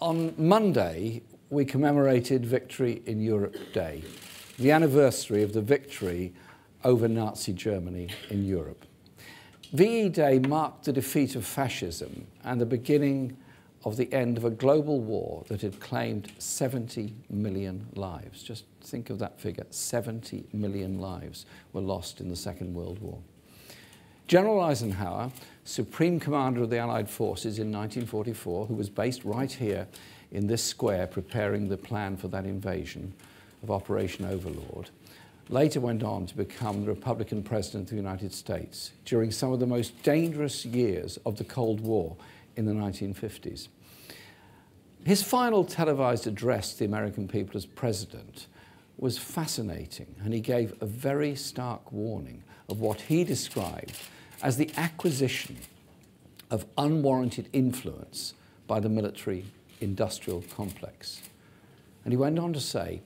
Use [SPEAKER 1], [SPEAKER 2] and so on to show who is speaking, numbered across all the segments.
[SPEAKER 1] On Monday, we commemorated Victory in Europe Day, the anniversary of the victory over Nazi Germany in Europe. VE Day marked the defeat of fascism and the beginning of the end of a global war that had claimed 70 million lives. Just think of that figure, 70 million lives were lost in the Second World War. General Eisenhower, Supreme Commander of the Allied Forces in 1944, who was based right here in this square preparing the plan for that invasion of Operation Overlord, later went on to become the Republican President of the United States during some of the most dangerous years of the Cold War in the 1950s. His final televised address to the American people as president was fascinating, and he gave a very stark warning of what he described as the acquisition of unwarranted influence by the military-industrial complex. And he went on to say,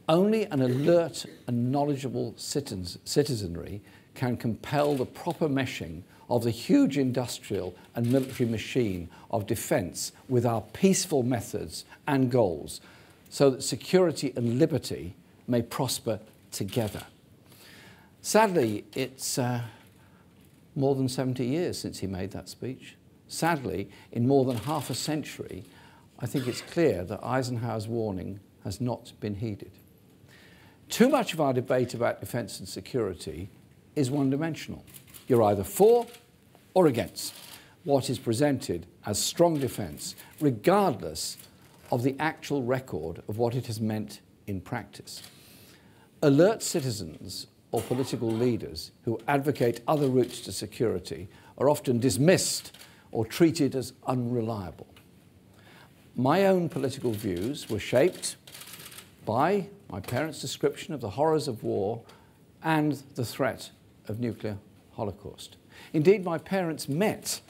[SPEAKER 1] only an alert and knowledgeable citizenry can compel the proper meshing of the huge industrial and military machine of defence with our peaceful methods and goals, so that security and liberty may prosper together. Sadly, it's more than 70 years since he made that speech. Sadly, in more than half a century, I think it's clear that Eisenhower's warning has not been heeded. Too much of our debate about defence and security is one-dimensional. You're either for or against what is presented as strong defence, regardless of the actual record of what it has meant in practice. Alert citizens or political leaders who advocate other routes to security are often dismissed or treated as unreliable. My own political views were shaped by my parents' description of the horrors of war and the threat of nuclear holocaust. Indeed, my parents met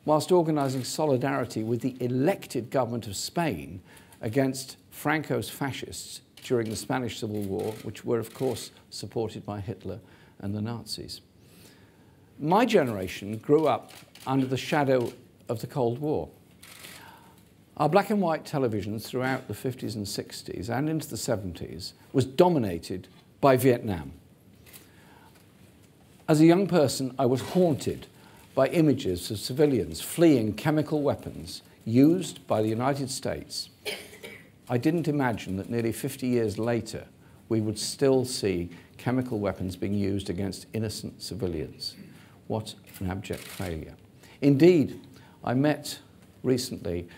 [SPEAKER 1] whilst organising solidarity with the elected government of Spain against Franco's fascists during the Spanish Civil War, which were, of course, supported by Hitler and the Nazis. My generation grew up under the shadow of the Cold War. Our black and white televisions throughout the 50s and 60s and into the 70s was dominated by Vietnam. As a young person, I was haunted by images of civilians fleeing chemical weapons used by the United States. I didn't imagine that nearly 50 years later, we would still see chemical weapons being used against innocent civilians. What an abject failure. Indeed, I met recently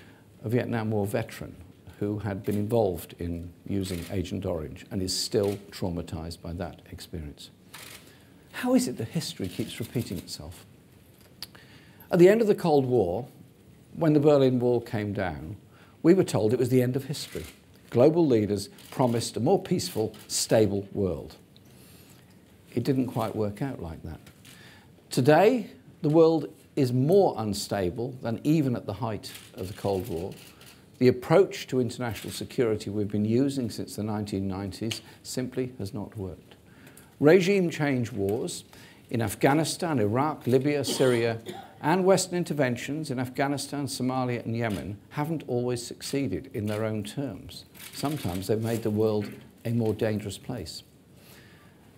[SPEAKER 1] a Vietnam War veteran who had been involved in using Agent Orange and is still traumatized by that experience. How is it that history keeps repeating itself? At the end of the Cold War, when the Berlin Wall came down, we were told it was the end of history. Global leaders promised a more peaceful, stable world. It didn't quite work out like that. Today, the world is more unstable than even at the height of the Cold War. The approach to international security we've been using since the 1990s simply has not worked. Regime change wars in Afghanistan, Iraq, Libya, Syria, and Western interventions in Afghanistan, Somalia, and Yemen haven't always succeeded in their own terms. Sometimes they've made the world a more dangerous place.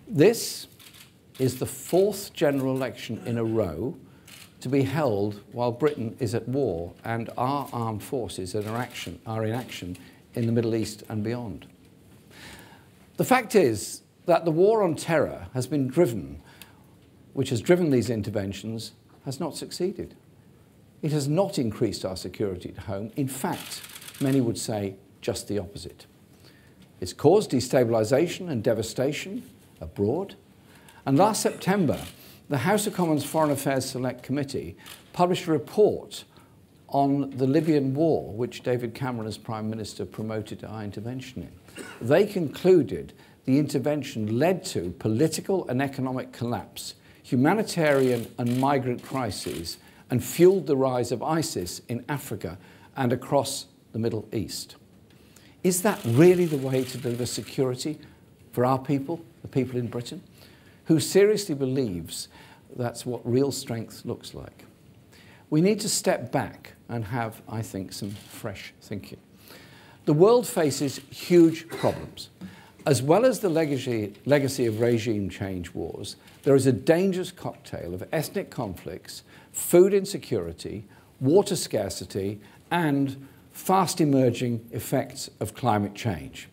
[SPEAKER 1] This is the fourth general election in a row to be held while Britain is at war and our armed forces are in action in the Middle East and beyond. The fact is that the war on terror which has driven these interventions, has not succeeded. It has not increased our security at home. In fact, many would say just the opposite. It's caused destabilisation and devastation abroad. And last September, the House of Commons Foreign Affairs Select Committee published a report on the Libyan war, which David Cameron, as Prime Minister, promoted our intervention in. They concluded the intervention led to political and economic collapse, humanitarian and migrant crises, and fueled the rise of ISIS in Africa and across the Middle East. Is that really the way to deliver security for our people, the people in Britain? Who seriously believes that's what real strength looks like? we need to step back and have, I think, some fresh thinking. The world faces huge problems. As well as the legacy of regime change wars, there is a dangerous cocktail of ethnic conflicts, food insecurity, water scarcity, and fast emerging effects of climate change.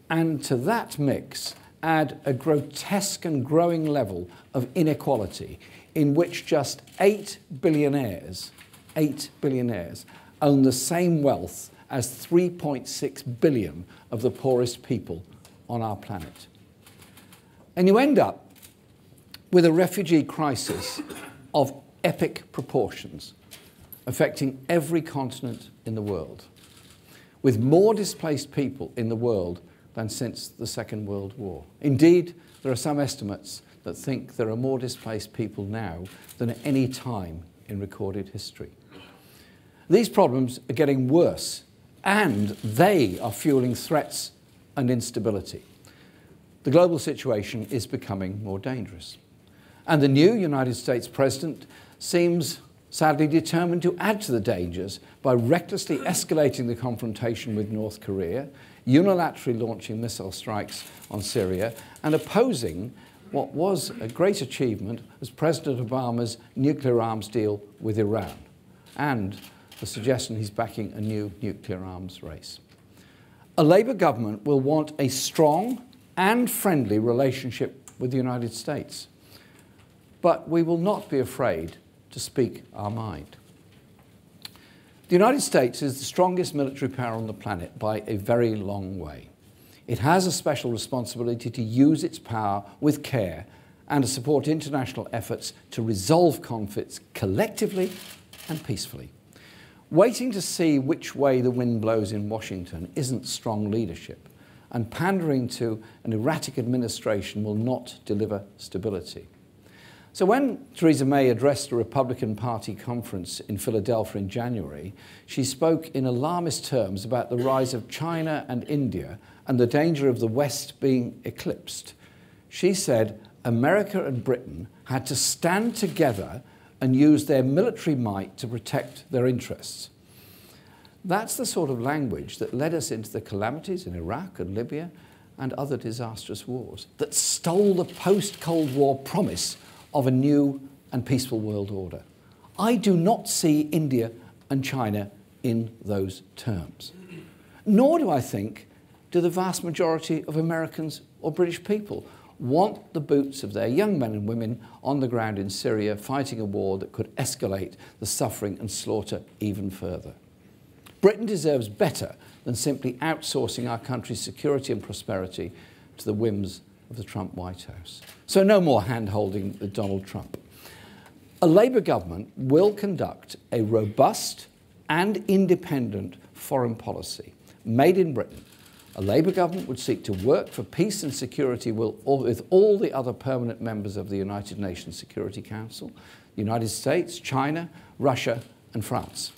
[SPEAKER 1] And to that mix, add a grotesque and growing level of inequality in which just 8 billionaires own the same wealth as 3.6 billion of the poorest people on our planet. And you end up with a refugee crisis of epic proportions, affecting every continent in the world, with more displaced people in the world than since the Second World War. Indeed, there are some estimates that think there are more displaced people now than at any time in recorded history. These problems are getting worse, and they are fueling threats and instability. The global situation is becoming more dangerous. And the new United States president seems sadly determined to add to the dangers by recklessly escalating the confrontation with North Korea, unilaterally launching missile strikes on Syria, and opposing what was a great achievement as President Obama's nuclear arms deal with Iran, and the suggestion he's backing a new nuclear arms race. A Labour government will want a strong and friendly relationship with the United States, but we will not be afraid to speak our mind. The United States is the strongest military power on the planet by a very long way. It has a special responsibility to use its power with care and to support international efforts to resolve conflicts collectively and peacefully. Waiting to see which way the wind blows in Washington isn't strong leadership, and pandering to an erratic administration will not deliver stability. So when Theresa May addressed a Republican Party conference in Philadelphia in January, she spoke in alarmist terms about the rise of China and India and the danger of the West being eclipsed. She said America and Britain had to stand together and use their military might to protect their interests. That's the sort of language that led us into the calamities in Iraq and Libya and other disastrous wars, that stole the post-Cold War promise of a new and peaceful world order. I do not see India and China in those terms. Nor do I think do the vast majority of Americans or British people want the boots of their young men and women on the ground in Syria fighting a war that could escalate the suffering and slaughter even further. Britain deserves better than simply outsourcing our country's security and prosperity to the whims of the Trump White House. So no more hand-holding with Donald Trump. A Labour government will conduct a robust and independent foreign policy made in Britain. A Labour government would seek to work for peace and security with all the other permanent members of the United Nations Security Council, the United States, China, Russia and France.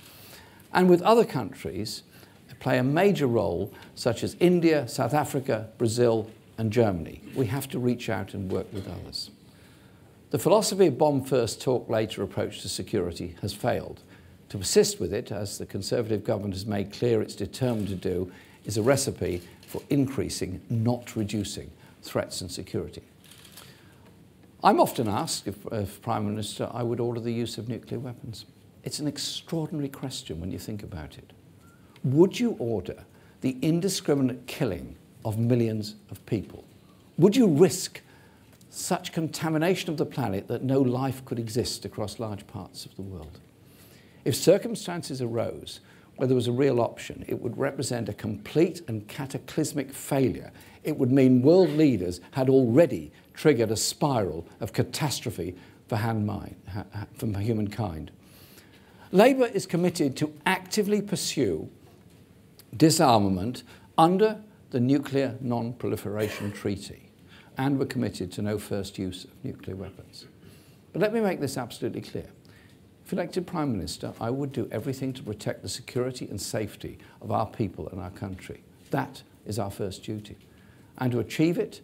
[SPEAKER 1] And with other countries, play a major role such as India, South Africa, Brazil and Germany. We have to reach out and work with others. The philosophy of bomb first, talk later approach to security has failed. To persist with it, as the Conservative government has made clear it's determined to do, is a recipe for increasing, not reducing, threats and security. I'm often asked if Prime Minister I would order the use of nuclear weapons. It's an extraordinary question when you think about it. Would you order the indiscriminate killing of millions of people? Would you risk such contamination of the planet that no life could exist across large parts of the world? If circumstances arose where there was a real option, it would represent a complete and cataclysmic failure. It would mean world leaders had already triggered a spiral of catastrophe for humankind. Labour is committed to actively pursue disarmament under the Nuclear Non-Proliferation Treaty, and we're committed to no first use of nuclear weapons. But let me make this absolutely clear. If elected Prime Minister, I would do everything to protect the security and safety of our people and our country. That is our first duty. And to achieve it,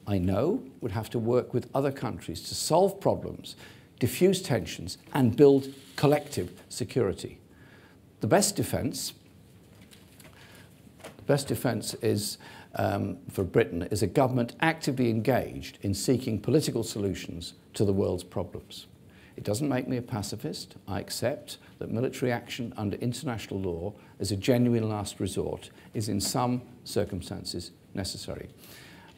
[SPEAKER 1] I know, would have to work with other countries to solve problems diffuse tensions, and build collective security. The best defence is, for Britain, is a government actively engaged in seeking political solutions to the world's problems. It doesn't make me a pacifist. I accept that military action under international law as a genuine last resort is in some circumstances necessary.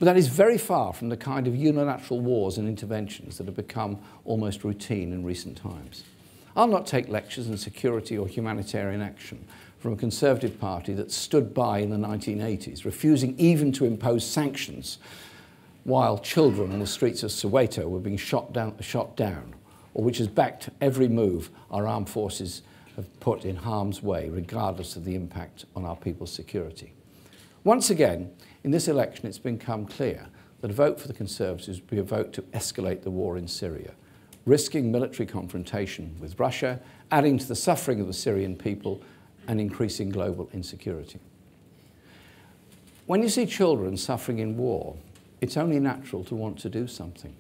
[SPEAKER 1] But that is very far from the kind of unilateral wars and interventions that have become almost routine in recent times. I'll not take lectures on security or humanitarian action from a Conservative party that stood by in the 1980s, refusing even to impose sanctions while children on the streets of Soweto were being shot down, or which has backed every move our armed forces have put in harm's way, regardless of the impact on our people's security. Once again, in this election, it's become clear that a vote for the Conservatives would be a vote to escalate the war in Syria, risking military confrontation with Russia, adding to the suffering of the Syrian people and increasing global insecurity. When you see children suffering in war, it's only natural to want to do something.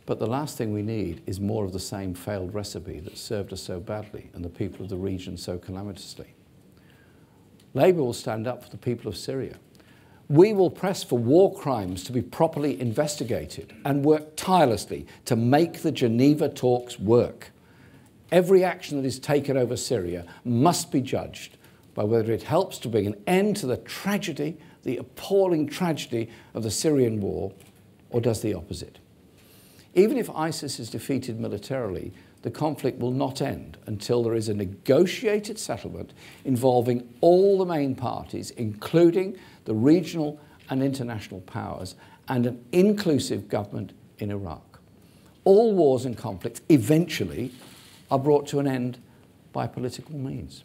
[SPEAKER 1] But the last thing we need is more of the same failed recipe that served us so badly and the people of the region so calamitously. Labour will stand up for the people of Syria. We will press for war crimes to be properly investigated and work tirelessly to make the Geneva talks work. Every action that is taken over Syria must be judged by whether it helps to bring an end to the tragedy, the appalling tragedy of the Syrian war, or does the opposite. Even if ISIS is defeated militarily, the conflict will not end until there is a negotiated settlement involving all the main parties, including the regional and international powers, and an inclusive government in Iraq. All wars and conflicts eventually are brought to an end by political means.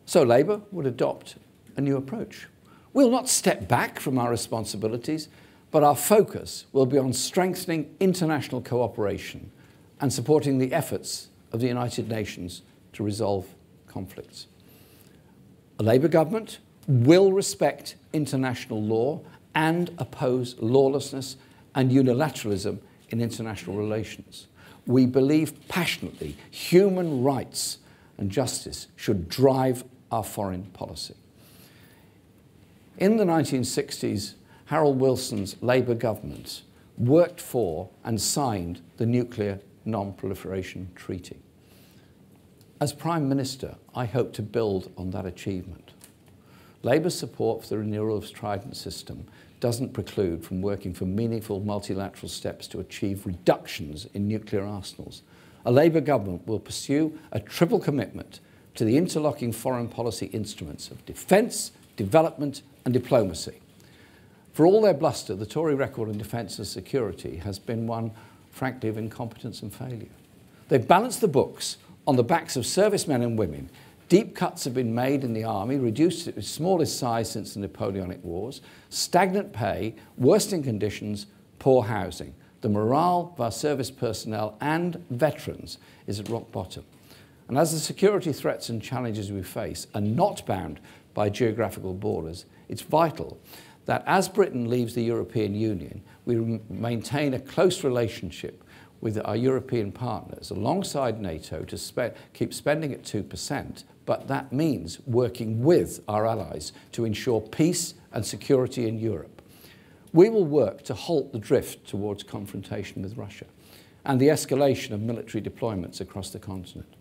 [SPEAKER 1] So Labour would adopt a new approach. We'll not step back from our responsibilities, but our focus will be on strengthening international cooperation and supporting the efforts of the United Nations to resolve conflicts. A Labour government will respect international law and oppose lawlessness and unilateralism in international relations. We believe passionately human rights and justice should drive our foreign policy. In the 1960s, Harold Wilson's Labour government worked for and signed the Nuclear Non-Proliferation Treaty. As Prime Minister, I hope to build on that achievement. Labour's support for the renewal of the Trident system doesn't preclude from working for meaningful multilateral steps to achieve reductions in nuclear arsenals. A Labour government will pursue a triple commitment to the interlocking foreign policy instruments of defence, development and diplomacy. For all their bluster, the Tory record in defence and security has been one, frankly, of incompetence and failure. They've balanced the books on the backs of servicemen and women. Deep cuts have been made in the army, reduced to its smallest size since the Napoleonic Wars, stagnant pay, worsening conditions, poor housing. The morale of our service personnel and veterans is at rock bottom. And as the security threats and challenges we face are not bound by geographical borders, it's vital that as Britain leaves the European Union, we maintain a close relationship with our European partners alongside NATO to keep spending at 2%, but that means working with our allies to ensure peace and security in Europe. We will work to halt the drift towards confrontation with Russia and the escalation of military deployments across the continent.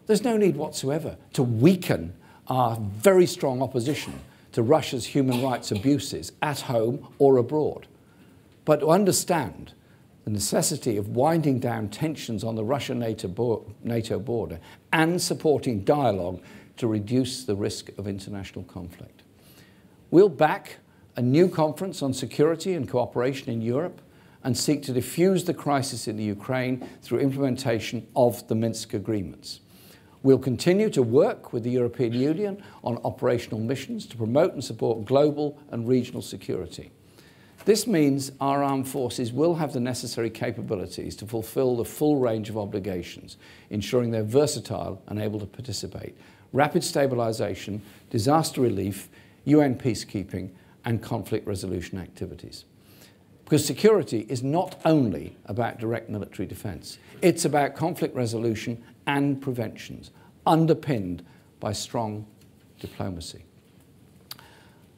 [SPEAKER 1] There's no need whatsoever to weaken our very strong opposition to Russia's human rights abuses at home or abroad, but to understand the necessity of winding down tensions on the Russia-NATO border and supporting dialogue to reduce the risk of international conflict. We'll back a new conference on security and cooperation in Europe and seek to defuse the crisis in the Ukraine through implementation of the Minsk agreements. We'll continue to work with the European Union on operational missions to promote and support global and regional security. This means our armed forces will have the necessary capabilities to fulfill the full range of obligations, ensuring they're versatile and able to participate. Rapid stabilisation, disaster relief, UN peacekeeping and conflict resolution activities. Because security is not only about direct military defence, it's about conflict resolution and preventions, underpinned by strong diplomacy.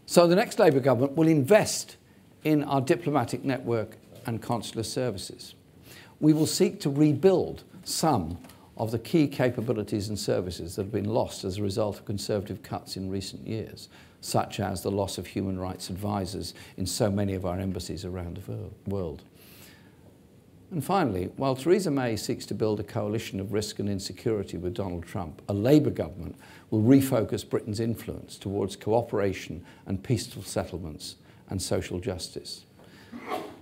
[SPEAKER 1] So the next Labour government will invest in our diplomatic network and consular services. We will seek to rebuild some of the key capabilities and services that have been lost as a result of Conservative cuts in recent years, such as the loss of human rights advisors in so many of our embassies around the world. And finally, while Theresa May seeks to build a coalition of risk and insecurity with Donald Trump, a Labour government will refocus Britain's influence towards cooperation and peaceful settlements and social justice.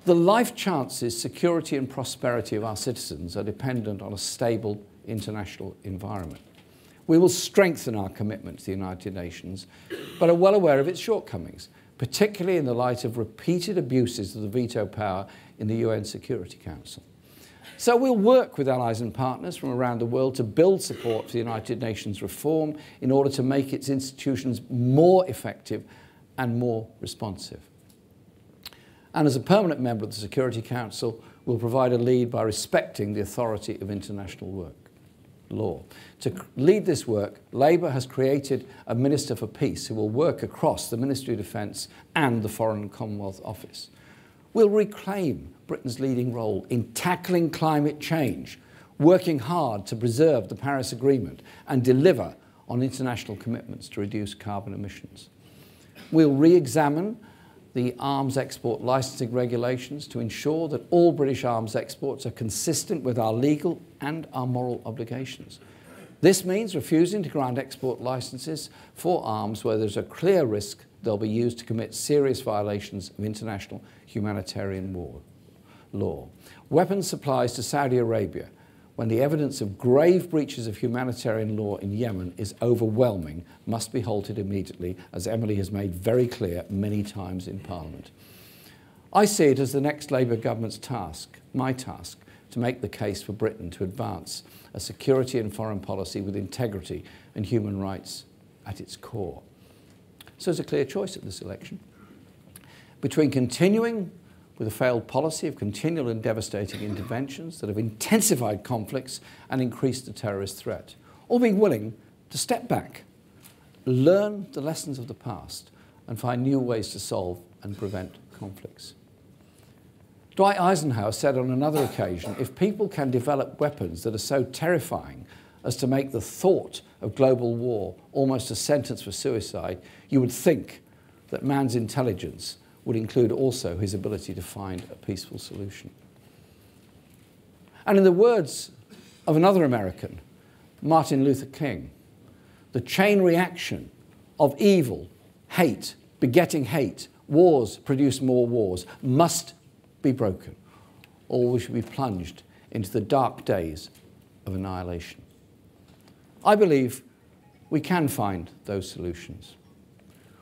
[SPEAKER 1] The life chances, security and prosperity of our citizens are dependent on a stable international environment. We will strengthen our commitment to the United Nations, but are well aware of its shortcomings, particularly in the light of repeated abuses of the veto power in the UN Security Council. So we'll work with allies and partners from around the world to build support for the United Nations reform in order to make its institutions more effective and more responsive. And as a permanent member of the Security Council, we'll provide a lead by respecting the authority of international law. To lead this work, Labour has created a Minister for Peace who will work across the Ministry of Defence and the Foreign and Commonwealth Office. We'll reclaim Britain's leading role in tackling climate change, working hard to preserve the Paris Agreement and deliver on international commitments to reduce carbon emissions. We'll re-examine the arms export licensing regulations to ensure that all British arms exports are consistent with our legal and our moral obligations. This means refusing to grant export licenses for arms where there's a clear risk they'll be used to commit serious violations of international humanitarian law. Weapons supplies to Saudi Arabia, when the evidence of grave breaches of humanitarian law in Yemen is overwhelming, must be halted immediately, as Emily has made very clear many times in Parliament. I see it as the next Labour government's task, my task, to make the case for Britain to advance a security and foreign policy with integrity and human rights at its core. So there's a clear choice at this election between continuing with a failed policy of continual and devastating interventions that have intensified conflicts and increased the terrorist threat, or being willing to step back, learn the lessons of the past, and find new ways to solve and prevent conflicts. Dwight Eisenhower said on another occasion, if people can develop weapons that are so terrifying as to make the thought of global war almost a sentence for suicide, you would think that man's intelligence would include also his ability to find a peaceful solution. And in the words of another American, Martin Luther King, the chain reaction of evil, hate, begetting hate, wars produce more wars, must be broken, or we should be plunged into the dark days of annihilation. I believe we can find those solutions.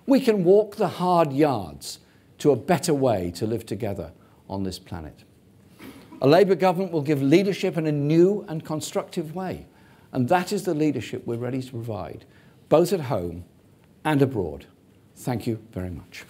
[SPEAKER 1] We can walk the hard yards to a better way to live together on this planet. A Labour government will give leadership in a new and constructive way, and that is the leadership we're ready to provide, both at home and abroad. Thank you very much.